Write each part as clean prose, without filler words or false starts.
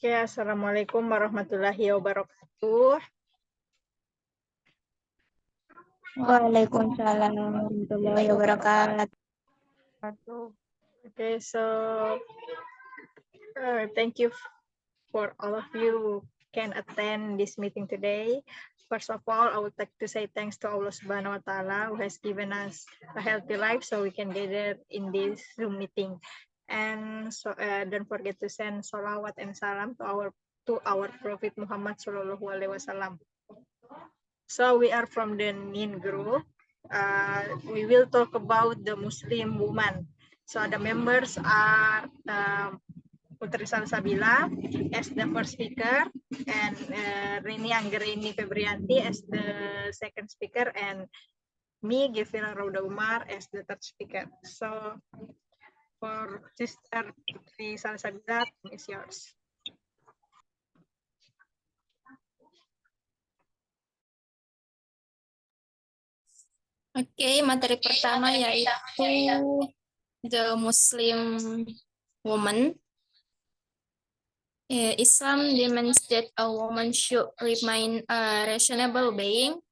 Oke, Assalamualaikum warahmatullahi wabarakatuh. Waalaikumsalam warahmatullahi wabarakatuh. Okay, so thank you for all of you who can attend this meeting today. First of all, I would like to say thanks to Allah Subhanahu wa Ta'ala who has given us a healthy life so we can gather in this Zoom meeting. And so don't forget to send salawat and salam to our Prophet Muhammad Sallallahu Alaihi Wasallam. So we are from the NIN group. We will talk about the Muslim woman. So the members are Putri Salsabila as the first speaker, and Rini Anggerini Febrianti as the second speaker, and me, Gefila Rauda Umar, as the third speaker. So for Sister Putri Salsabila, is yours. Oke, materi pertama yaitu the Muslim woman. Islam demands that a woman should remain a reasonable being.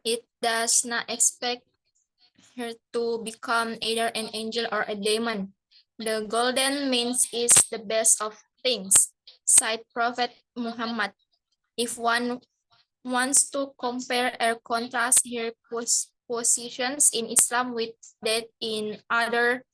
It does not expect her to become either an angel or a demon. The golden means is the best of things, said Prophet Muhammad. If one wants to compare or contrast her positions in Islam with that in other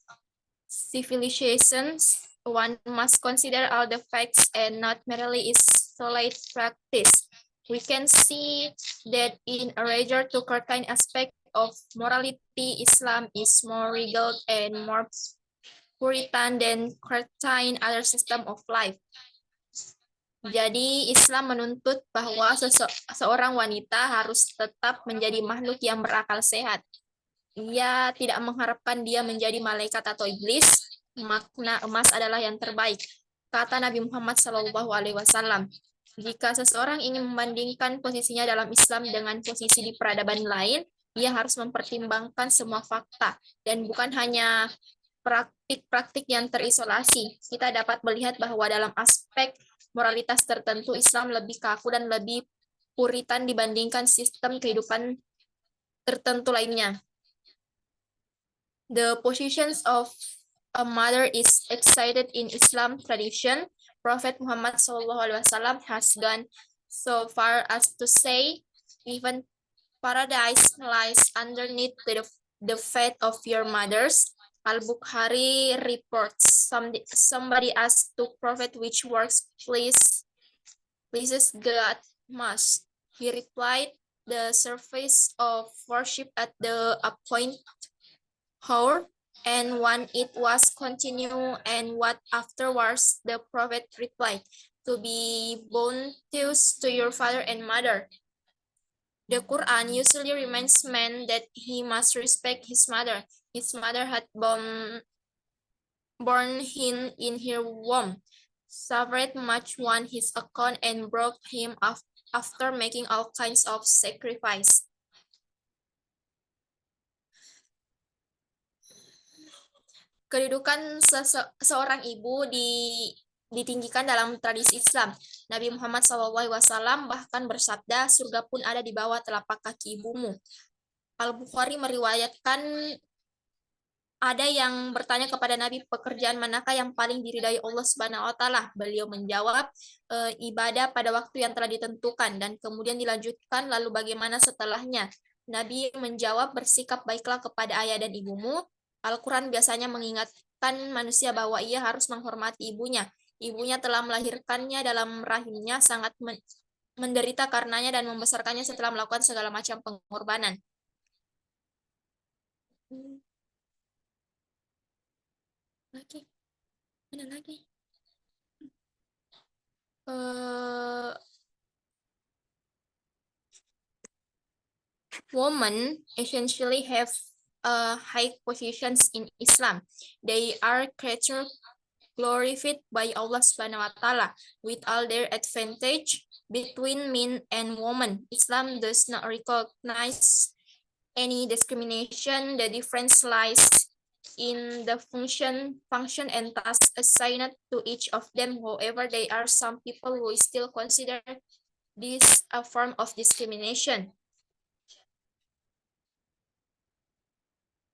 civilizations, one must consider all the facts and not merely isolate practice. We can see that in a rather to certain aspect of morality, Islam is more regal and more Puritan than certain other system of life. Jadi Islam menuntut bahwa seorang wanita harus tetap menjadi makhluk yang berakal sehat. Ia tidak mengharapkan dia menjadi malaikat atau iblis. Makna emas adalah yang terbaik. Kata Nabi Muhammad SAW, jika seseorang ingin membandingkan posisinya dalam Islam dengan posisi di peradaban lain, ia harus mempertimbangkan semua fakta dan bukan hanya praktik-praktik yang terisolasi. Kita dapat melihat bahwa dalam aspek moralitas tertentu Islam lebih kaku dan lebih puritan dibandingkan sistem kehidupan tertentu lainnya. The positions of a mother is excited in Islam tradition. Prophet Muhammad SAW has gone so far as to say, even paradise lies underneath the fat of your mothers. Al-Bukhari reports, somebody asked to Prophet which works pleases God most. He replied, the service of worship at the appointed hour, and when it was continued, and what afterwards, the Prophet replied, to be bounteous to your father and mother. The Quran usually reminds men that he must respect his mother. His mother had born him in her womb, suffered much on his account, and brought him up after making all kinds of sacrifice. Kedudukan seorang ibu ditinggikan dalam tradisi Islam. Nabi Muhammad SAW bahkan bersabda, surga pun ada di bawah telapak kaki ibumu. Al-Bukhari meriwayatkan ada yang bertanya kepada Nabi, pekerjaan manakah yang paling diridai Allah Subhanahu wa Ta'ala? Beliau menjawab, ibadah pada waktu yang telah ditentukan, dan kemudian dilanjutkan, lalu bagaimana setelahnya? Nabi menjawab, bersikap baiklah kepada ayah dan ibumu. Al-Quran biasanya mengingatkan manusia bahwa ia harus menghormati ibunya. Ibunya telah melahirkannya dalam rahimnya, sangat menderita karenanya dan membesarkannya setelah melakukan segala macam pengorbanan. Mana lagi? Women essentially have high positions in Islam. They are creatures glorified by Allah Subhanahu wa Ta'ala with all their advantage between men and women. Islam does not recognize any discrimination. The difference lies in the function and tasks assigned to each of them. However, there are some people who still consider this a form of discrimination.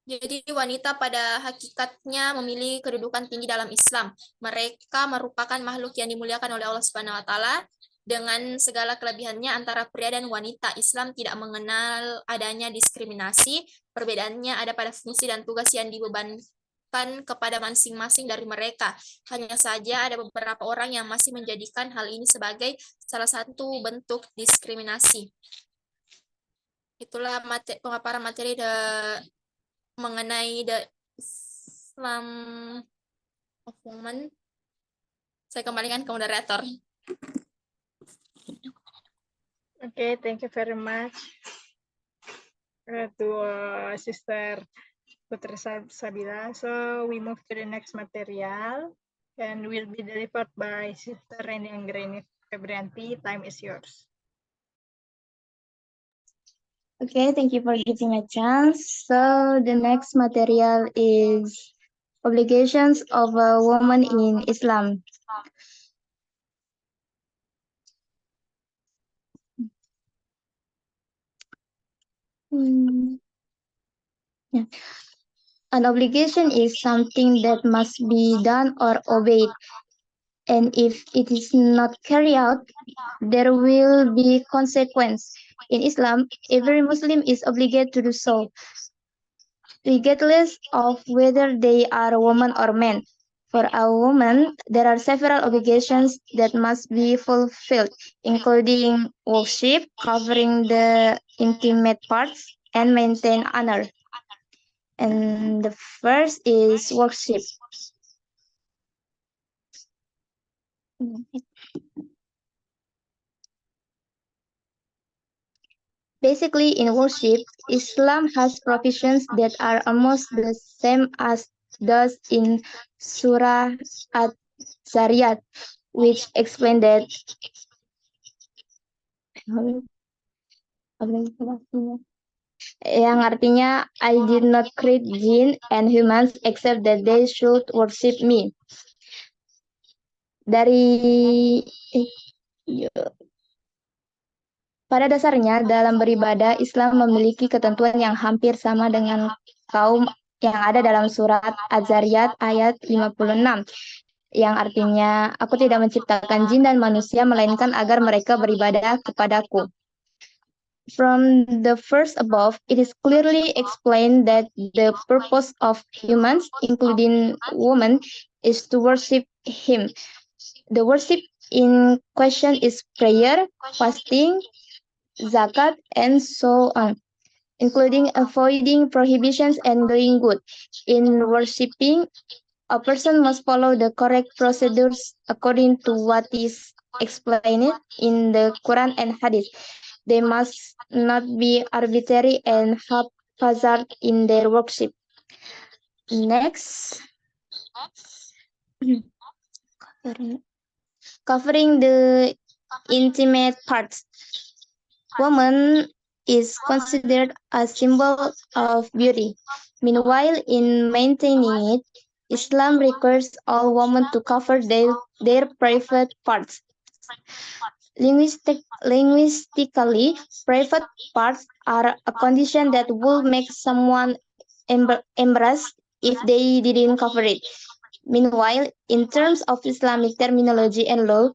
Jadi wanita pada hakikatnya memiliki kedudukan tinggi dalam Islam. Mereka merupakan makhluk yang dimuliakan oleh Allah Subhanahu wa taala dengan segala kelebihannya antara pria dan wanita. Islam tidak mengenal adanya diskriminasi. Perbedaannya ada pada fungsi dan tugas yang dibebankan kepada masing-masing dari mereka. Hanya saja ada beberapa orang yang masih menjadikan hal ini sebagai salah satu bentuk diskriminasi. Itulah pemaparan materi mengenai the Islam of Women. Saya kembalikan ke moderator. Okay, thank you very much to Sister Putri Sabila. So we move to the next material and will be delivered by Sister Reni Anggreni Febrianti. Time is yours. Okay, thank you for giving me a chance. So the next material is obligations of a woman in Islam. Yeah. An obligation is something that must be done or obeyed. And if it is not carried out, there will be consequence. In Islam, every Muslim is obligated to do so, regardless of whether they are woman or man. For a woman, there are several obligations that must be fulfilled, including worship, covering the intimate parts, and maintain honor. And the first is worship. Basically, in worship, Islam has provisions that are almost the same as those in Surah At-Zariyat, which explain that yang artinya I did not create jinn and humans except that they should worship me. Pada dasarnya, dalam beribadah, Islam memiliki ketentuan yang hampir sama dengan kaum yang ada dalam surat Az-Zariyat ayat 56, yang artinya, aku tidak menciptakan jin dan manusia, melainkan agar mereka beribadah kepadaku. From the first above, it is clearly explained that the purpose of humans, including women, is to worship Him. The worship in question is prayer, fasting, zakat, and so on, including avoiding prohibitions and doing good. In worshipping, a person must follow the correct procedures according to what is explained in the Quran and Hadith. They must not be arbitrary and haphazard in their worship. Next, covering the intimate parts. Woman is considered a symbol of beauty. Meanwhile, in maintaining it, Islam requires all women to cover their private parts. Linguistically, private parts are a condition that would make someone embarrassed if they didn't cover it. Meanwhile, in terms of Islamic terminology and law,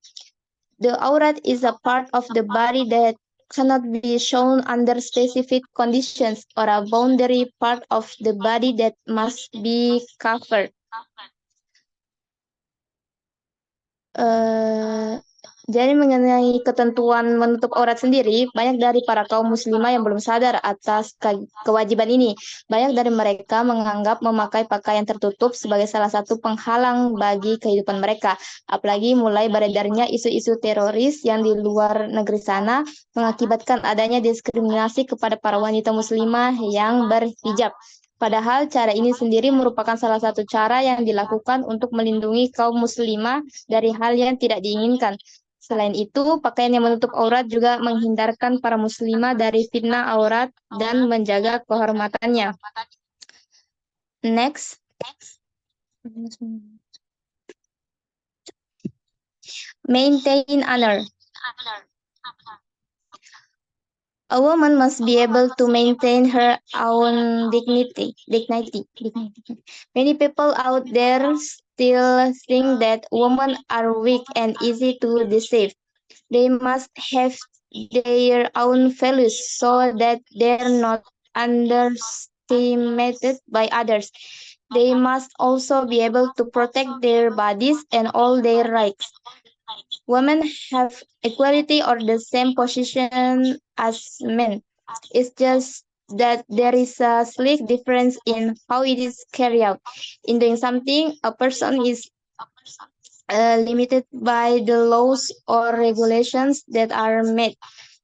the aurat is a part of the body that cannot be shown under specific conditions or a boundary part of the body that must be covered. Jadi mengenai ketentuan menutup aurat sendiri, banyak dari para kaum muslimah yang belum sadar atas kewajiban ini. Banyak dari mereka menganggap memakai pakaian tertutup sebagai salah satu penghalang bagi kehidupan mereka. Apalagi mulai beredarnya isu-isu teroris yang di luar negeri sana mengakibatkan adanya diskriminasi kepada para wanita muslimah yang berhijab. Padahal cara ini sendiri merupakan salah satu cara yang dilakukan untuk melindungi kaum muslimah dari hal yang tidak diinginkan. Selain itu, pakaian yang menutup aurat juga menghindarkan para muslimah dari fitnah aurat dan menjaga kehormatannya. Next, Maintain honor. A woman must be able to maintain her own dignity. Many people out there still think that women are weak and easy to deceive. They must have their own values so that they're not underestimated by others. They must also be able to protect their bodies and all their rights. Women have equality or the same position as men. It's just that there is a slight difference in how it is carried out. In doing something, a person is limited by the laws or regulations that are made.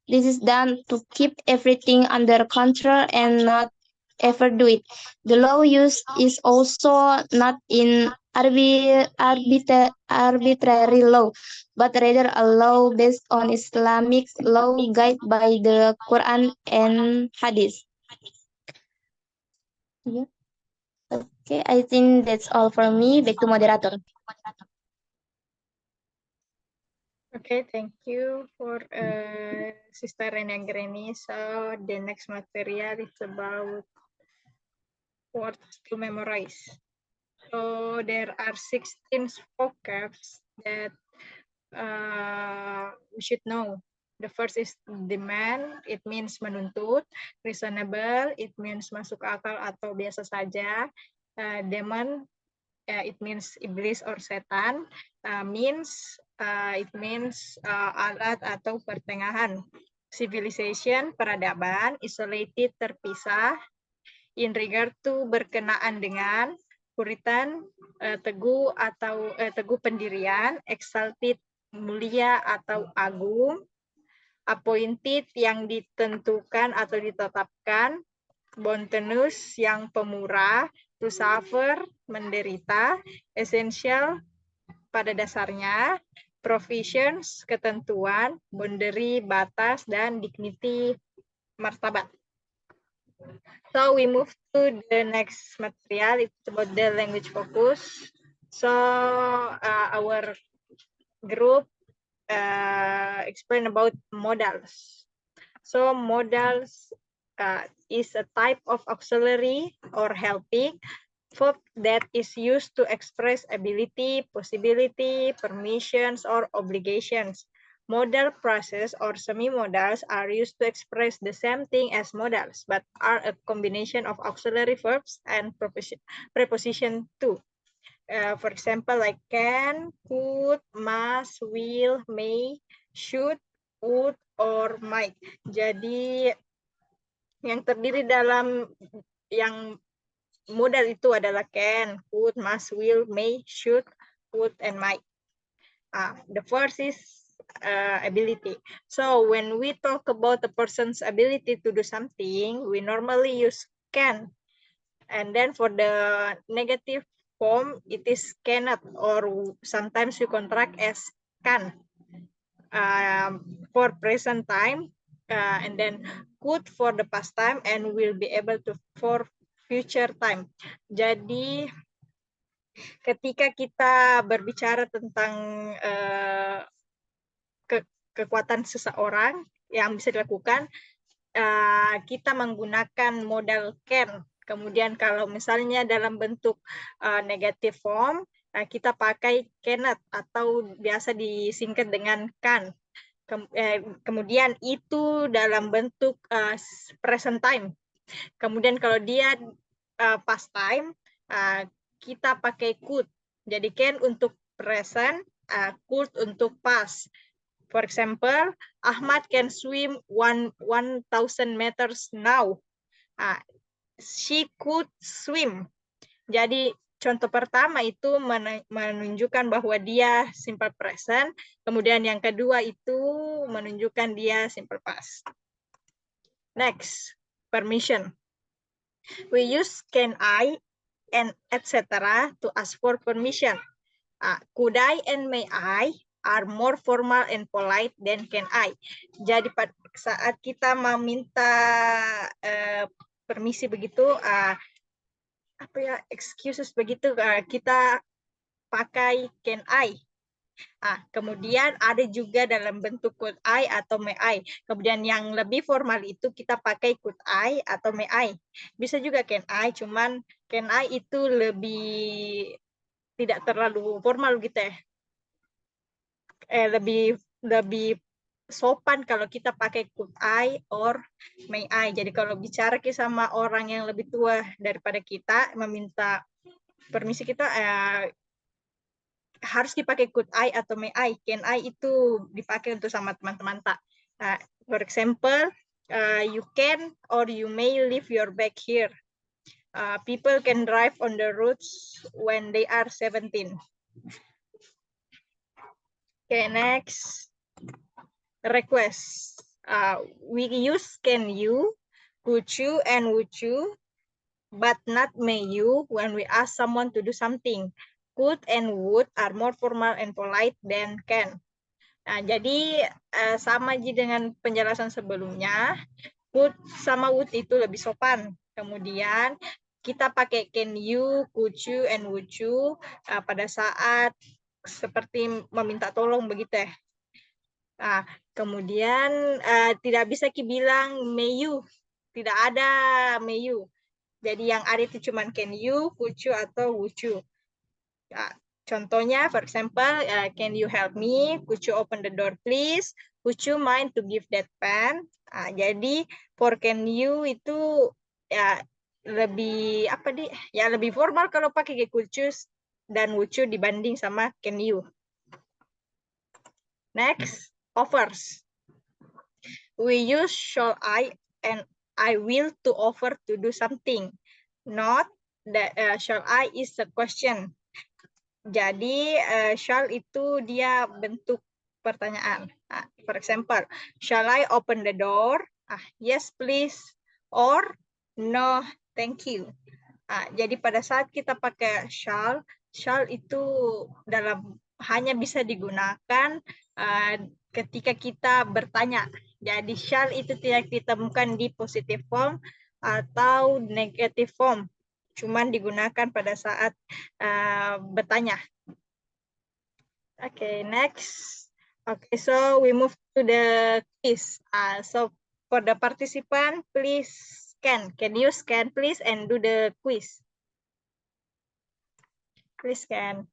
This is done to keep everything under control and not overdo it. The law used is also not in arbitrary law, but rather a law based on Islamic law guided by the Quran and Hadith. Yeah. Okay, I think that's all for me. Back to moderator. Okay, thank you for Sister Renia Greni. So the next material is about words to memorize. So there are 16 vocabs that we should know. The first is demand, it means menuntut. Reasonable, it means masuk akal atau biasa saja. Demon, it means iblis or setan. Means, it means alat atau pertengahan. Civilization, peradaban. Isolated, terpisah. In regard to, berkenaan dengan. Puritan, teguh atau teguh pendirian. Exalted, mulia atau agung. Appointed, yang ditentukan atau ditetapkan. Bounteous, yang pemurah. To suffer, menderita. Essential, pada dasarnya. Provisions, ketentuan. Boundary, batas. Dan dignity, martabat. So we move to the next material. It's about the language focus. So our group explain about modals. So modals is a type of auxiliary or helping verb that is used to express ability, possibility, permissions, or obligations. Modal phrases or semi-modals are used to express the same thing as modals, but are a combination of auxiliary verbs and preposition too. For example, like can, could, must, will, may, should, would, or might. Jadi yang terdiri dalam yang modal itu adalah can, could, must, will, may, should, would, and might. The first is ability. So when we talk about a person's ability to do something, we normally use can. And then for the negative form, it is cannot, or sometimes we contract as can. For present time, and then could for the past time, and will be able to for future time. Jadi ketika kita berbicara tentang kekuatan seseorang yang bisa dilakukan, kita menggunakan modal can. Kemudian kalau misalnya dalam bentuk negative form, kita pakai cannot atau biasa disingkat dengan can. Kemudian itu dalam bentuk present time. Kemudian kalau dia past time, kita pakai could. Jadi can untuk present, could untuk past. For example, Ahmad can swim 1,000 meters now. She could swim. Jadi contoh pertama itu menunjukkan bahwa dia simple present. Kemudian yang kedua itu menunjukkan dia simple past. Next, permission. We use can I and etc. to ask for permission. Could I and may I are more formal and polite than can I. Jadi saat kita meminta permisi begitu, apa ya, excuses begitu, kita pakai can I. Kemudian ada juga dalam bentuk could I atau may I. Kemudian yang lebih formal itu kita pakai could I atau may I. Bisa juga can I, cuman can I itu lebih tidak terlalu formal gitu ya. Lebih sopan kalau kita pakai could I or may I. Jadi kalau bicara sama orang yang lebih tua daripada kita, meminta permisi kita, harus dipakai could I atau may I. Can I itu dipakai untuk sama teman-teman tak. For example, you can or you may leave your bag here. People can drive on the roads when they are 17. Okay, next. Request. We use can you, could you, and would you, but not may you when we ask someone to do something. Could and would are more formal and polite than can. Jadi sama aja dengan penjelasan sebelumnya, could sama would itu lebih sopan. Kemudian kita pakai can you, could you, and would you pada saat seperti meminta tolong begitu ya. Kemudian tidak bisa bilang may you, tidak ada may you. Jadi yang ada itu cuma can you, could you, atau would you. Contohnya, for example, can you help me? Could you open the door, please? Would you mind to give that pen? Jadi for can you itu ya lebih lebih formal kalau pakai could you dan would you dibanding sama can you. Next, offers. We use shall I and I will to offer to do something. Not that shall I is the question. Jadi shall itu dia bentuk pertanyaan. For example, shall I open the door? Yes, please. Or no, thank you. Jadi pada saat kita pakai shall itu hanya bisa digunakan ketika kita bertanya. Jadi shall itu tidak ditemukan di positive form atau negative form. Cuman digunakan pada saat bertanya. Okay, next. Okay, so we move to the quiz. So for the participant, please scan. Can you scan, please, and do the quiz? Please scan.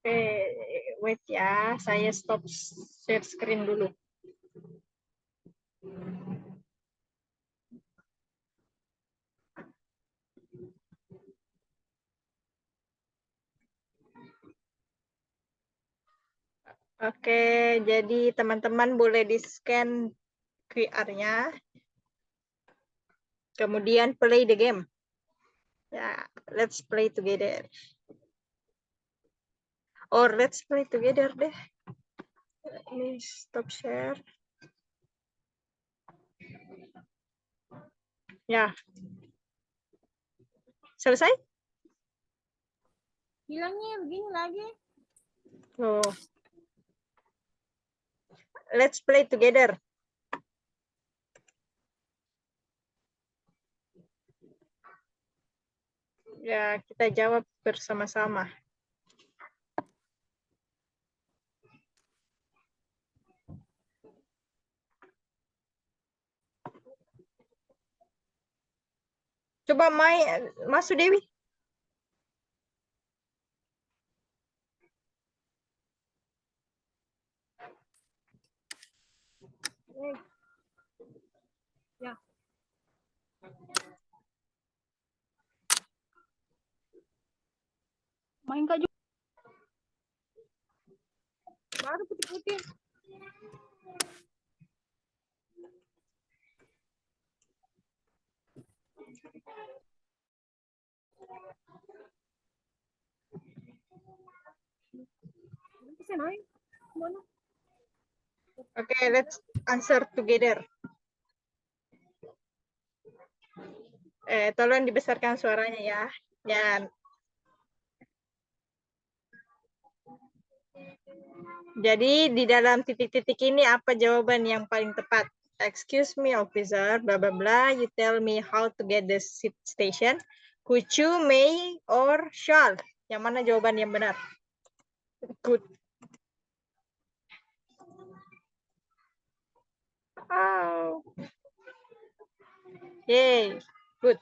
Oke, wait ya, saya stop share screen dulu. Oke, jadi teman-teman boleh di-scan QR-nya. Kemudian play the game. Ya, let's play together. Or let's play together deh. Let me stop share. Ya. Selesai? Bilangnya begini lagi. Oh. Let's play together. Ya, kita jawab bersama-sama. Coba masuk Dewi. Ya. Main Kak juga. Baru putih-putih. Bisa naik. Mana? Okay, let's answer together. Tolong dibesarkan suaranya ya. Ya. Jadi di dalam titik-titik ini apa jawaban yang paling tepat? Excuse me, officer, blah blah blah. You tell me how to get the station. Could you, may, or shall? Yang mana jawaban yang benar? Good. Oh. Yay. Good.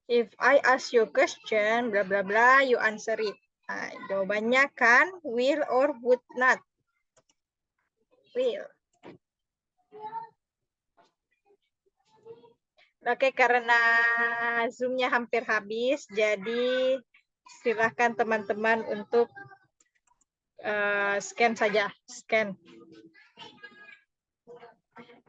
If I ask you a question, blah blah blah, you answer it. Nah, jawabannya kan, will or would not. Will. Oke, karena Zoom-nya hampir habis, jadi silahkan teman-teman untuk scan saja, scan.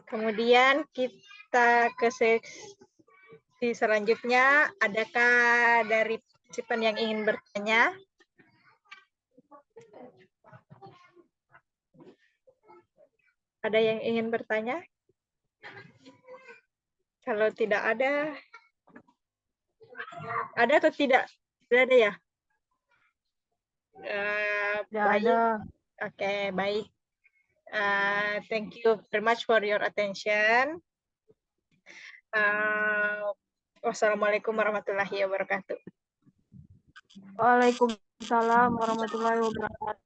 Kemudian kita ke sesi selanjutnya. Adakah dari partisipan yang ingin bertanya? Ada yang ingin bertanya? Kalau tidak ada atau tidak? Tidak ada ya? Baik. Oke, baik. Thank you very much for your attention. Wassalamualaikum warahmatullahi wabarakatuh. Waalaikumsalam warahmatullahi wabarakatuh.